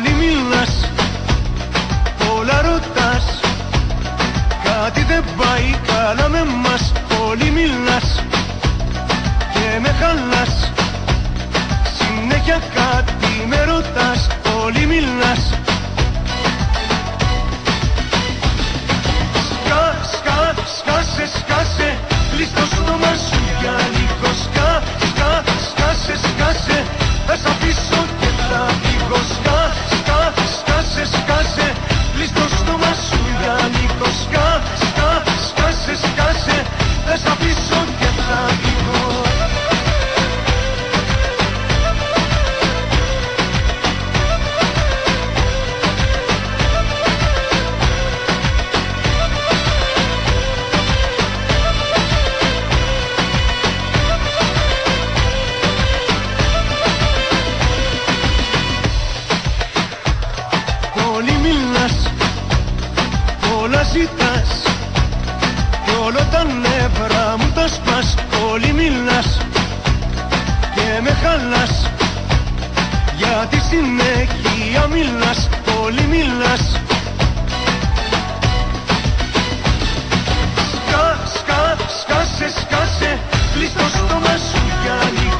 Πολύ μιλάς, πολλά ρωτάς, κάτι δεν πάει καλά με μας. Πολύ μιλάς και με χαλάς, συνέχεια κάτι με ρωτάς. Πολύ μιλάς. Σκάσε, σκάσε, κλείς το στόμα σου για λίγο. Σκάσε, σκάσε, θα σ' αφήσω και θα φύγω. Σκάσε, σκάσε, κλείς το στόμα σου για λίγο. Σκάσε, σκάσε, θα σ' αφήσω και θα φύγω. Ζητάς κι όλο τα νεύρα μου τα σπάς. Πολύ μιλάς και με χαλάς, γιατί συνέχεια μιλάς. Πολύ μιλάς. Σκάσε, σκάσε, κλείς το στόμα σου για λίγο.